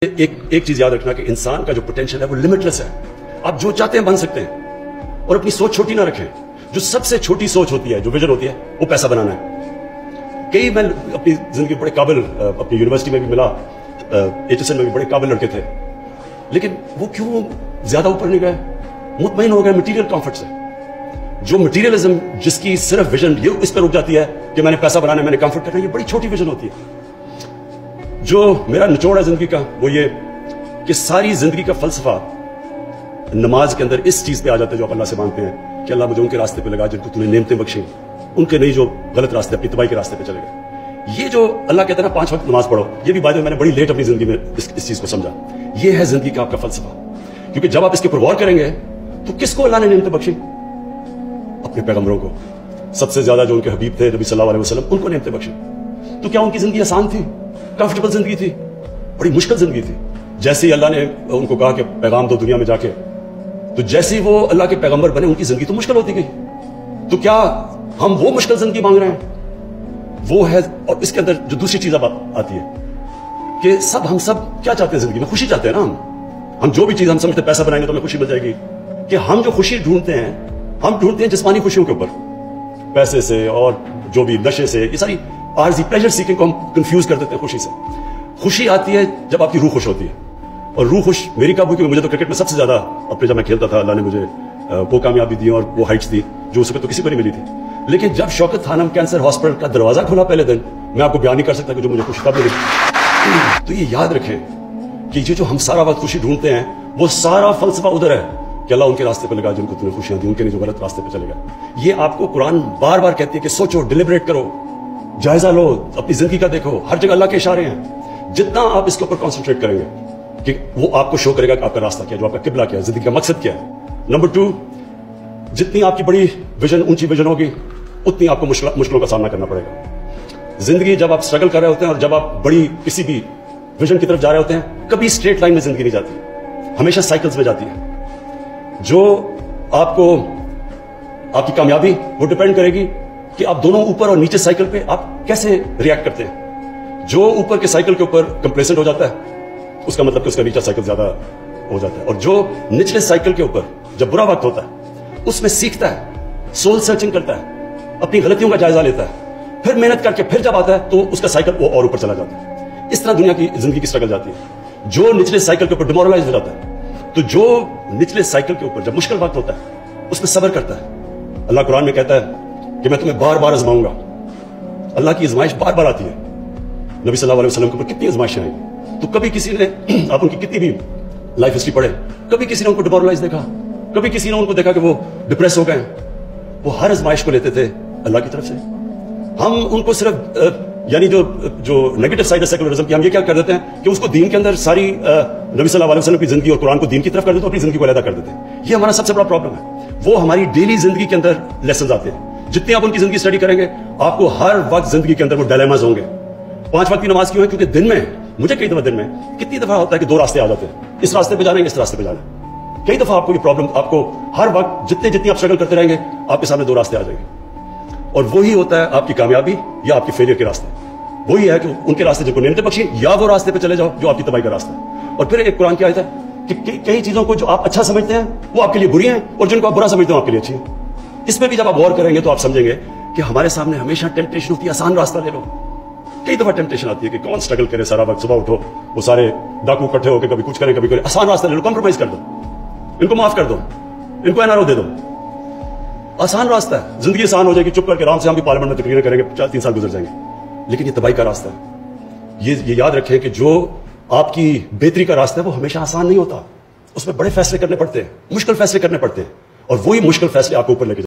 एक चीज याद रखना कि इंसान का जो पोटेंशियल है वो लिमिटलेस है। आप जो चाहते हैं बन सकते हैं और अपनी सोच छोटी ना रखें। जो सबसे छोटी सोच होती है, जो विजन होती है, वो पैसा बनाना है। मैं अपनी जिंदगी बड़े काबिल, अपनी यूनिवर्सिटी में भी मिला, HSN में भी बड़े काबिल लड़के थे, लेकिन वो क्यों ज्यादा ऊपर नहीं गए? मुतमईन हो गए मटीरियल कंफर्ट से। जो मटीरियलिज्म जिसकी सिर्फ विजन ये इस पर रुक जाती है कि मैंने पैसा बनाना है, मैंने कंफर्ट करना है, ये बड़ी छोटी विजन होती है। जो मेरा निचोड़ है जिंदगी का वो ये कि सारी जिंदगी का फलसफा नमाज के अंदर इस चीज पे आ जाता है जो आप अल्लाह से मांगते हैं कि अल्लाह मुझे उनके रास्ते पे लगा जिनको तूने नेमतें बख्शी, उनके नहीं जो गलत रास्ते अपनी तबाही के रास्ते पे चले गए। ये जो अल्लाह कहता है ना 5 वक्त नमाज पढ़ो, ये भी बात मैंने बड़ी लेट अपनी जिंदगी में इस चीज को समझा। ये है जिंदगी का आपका फलसफा, क्योंकि जब आप इसके ऊपर गौर करेंगे तो किसको अल्लाह ने नेमतें बख्शी? अपने पैगंबरों को, सबसे ज्यादा जो उनके हबीब थे नबी सल्लल्लाहु अलैहि वसल्लम, उनको नेमतें बख्शी। तो क्या उनकी जिंदगी आसान थी? कंफर्टेबल जिंदगी थी? बड़ी मुश्किल जिंदगी थी। जैसे ही अल्लाह ने उनको कहा कि पैगाम दो दुनिया में जाके, तो जैसे ही वो अल्लाह के पैगंबर बने उनकी जिंदगी तो मुश्किल होती गई। तो क्या हम वो मुश्किल जिंदगी मांग रहे हैं? वो है। और इसके अंदर जो दूसरी चीज अब आती है कि हम सब क्या चाहते हैं जिंदगी में? खुशी चाहते हैं ना। हम जो भी चीज हम समझते पैसा बनाएंगे तो हमें खुशी मिल जाएगी, कि हम जो खुशी ढूंढते हैं, हम ढूंढते हैं जिस्मानी खुशियों के ऊपर, पैसे से और जो भी नशे से, ये सारी आरजी प्लेजर सीकिंग को हम कंफ्यूज कर देते हैं खुशी से। खुशी आती है जब आपकी रूह खुश होती है, और रूह खुश मेरी कब हुई? क्योंकि मुझे तो क्रिकेट में सबसे ज्यादा अपने जब मैं खेलता था, अल्लाह ने मुझे वो कामयाबी दी और वो हाइट्स दी जो उस वक्त तो किसी को नहीं मिली थी। लेकिन जब शौकत खानम कैंसर हॉस्पिटल का दरवाजा खुला पहले दिन, मैं आपको बयान नहीं कर सकता कि जो मुझे खुशी कब मिली। तो ये याद रखें कि जो हम सारा वक्त खुशी ढूंढते हैं, वो सारा फलसफा उधर है कि अल्लाह उनके रास्ते पे लगा जिनको तूने खुशियां दी, उनके नहीं जो गलत रास्ते पे चले गए। ये आपको कुरान बार बार कहती है कि सोचो, डिलिबरेट करो, जायजा लो, अपनी जिंदगी का देखो। हर जगह अल्लाह के इशारे हैं। जितना आप इसके ऊपर कॉन्सेंट्रेट करेंगे कि वो आपको शो करेगा कि आपका रास्ता क्या है, जो आपका किबला क्या है, जिंदगी का मकसद क्या है। नंबर 2, जितनी आपकी बड़ी विजन, ऊंची विजन होगी, उतनी आपको मुश्किलों का सामना करना पड़ेगा। जिंदगी जब आप स्ट्रगल कर रहे होते हैं और जब आप बड़ी किसी भी विजन की तरफ जा रहे होते हैं, कभी स्ट्रेट लाइन में जिंदगी नहीं जाती, हमेशा साइकिल्स में जाती है। जो आपको आपकी कामयाबी वो डिपेंड करेगी कि आप दोनों ऊपर और नीचे साइकिल पे आप कैसे रिएक्ट करते हैं। जो ऊपर के साइकिल के ऊपर कंप्लेसेंट हो जाता है, उसका मतलब कि उसका नीचा साइकिल ज्यादा हो जाता है। और जो निचले साइकिल के ऊपर जब बुरा वक्त होता है, उसमें सीखता है, सोल सर्चिंग करता है, अपनी गलतियों का जायजा लेता है, फिर मेहनत करके फिर जब आता है तो उसका साइकिल वो और ऊपर चला जाता है। इस तरह दुनिया की जिंदगी की स्ट्रगल जाती है। जो निचले साइकिल के ऊपर डिमोरलाइज हो जाता है, तो जो निचले साइकिल के ऊपर जब मुश्किल वक्त होता है, उसमें सब्र करता है। अल्लाह कुरान में कहता है कि मैं तुम्हें बार बार आजमाऊंगा। अल्लाह की आजमाइश बार बार आती है। नबी सल्लल्लाहु अलैहि वसल्लम के ऊपर कितनी आजमाइशें आई, तो कभी किसी ने, आप उनकी कितनी भी लाइफ हिस्ट्री पढ़े, कभी किसी ने उनको डिमोरलाइज देखा, कभी किसी ने उनको देखा कि वो डिप्रेस हो गए। वो हर आजमाइश को लेते थे अल्लाह की तरफ से। हम उनको सिर्फ यानी जो नेगेटिव साइड है सेकुलरिज्म की, हम ये क्या कर देते हैं कि उसको दीन के अंदर सारी नबी सल्लल्लाहु अलैहि वसल्लम की जिंदगी और कुरान को दीन की तरफ कर देते हैं, अपनी जिंदगी को अलग कर देते हैं। ये हमारा सबसे बड़ा प्रॉब्लम है। वो हमारी डेली जिंदगी के अंदर लेसन आते हैं। जितनी आप उनकी जिंदगी स्टडी करेंगे, आपको हर वक्त जिंदगी के अंदर वो डायलेमास होंगे। 5 वक्त की नमाज क्यों है? क्योंकि दिन में, मुझे कई दफा दिन में कितनी दफा होता है कि 2 रास्ते आ जाते हैं, इस रास्ते पे जाना है, इस रास्ते पे जाना है। कई दफा आपको ये प्रॉब्लम, आपको हर वक्त जितनी आप स्ट्रगल करते रहेंगे, आपके सामने 2 रास्ते आ जाएंगे। और वही होता है आपकी कामयाबी या आपकी फेलियर के रास्ते। वही है कि उनके रास्ते जिनको नेमतें बख्शी, या वो रास्ते पे चले जाओ जो आपकी तबाही का रास्ता है। और फिर एक कुरान की आयत है कि कई चीजों को जो आप अच्छा समझते हैं वो आपके लिए बुरी हैं, और जिनको आप बुरा समझते हो आपके लिए अच्छी है। इसमें भी जब आप गौर करेंगे तो आप समझेंगे कि हमारे सामने हमेशा टेम्पटेशन होती है आसान रास्ता ले लो। कई दफा टेम्पटेशन आती है कि कौन स्ट्रगल करे सारा वक्त, सुबह उठो, वो सारे डाकू इकट्ठे होकर कभी कुछ करें कभी करें, आसान रास्ता ले लो, कॉम्प्रोमाइज कर दो, इनको माफ कर दो, इनको एनआरओ दे दो। आसान रास्ता है, जिंदगी आसान हो जाएगी, चुप करके आराम से हम भी पार्लियामेंट में तकरीरें करेंगे, 4-3 साल गुजर जाएंगे। लेकिन ये तबाही का रास्ता है। ये याद रखें कि जो आपकी बेहतरी का रास्ता है वो हमेशा आसान नहीं होता। उसमें बड़े फैसले करने पड़ते हैं, मुश्किल फैसले करने पड़ते हैं, और वही मुश्किल फैसले आपको ऊपर लेके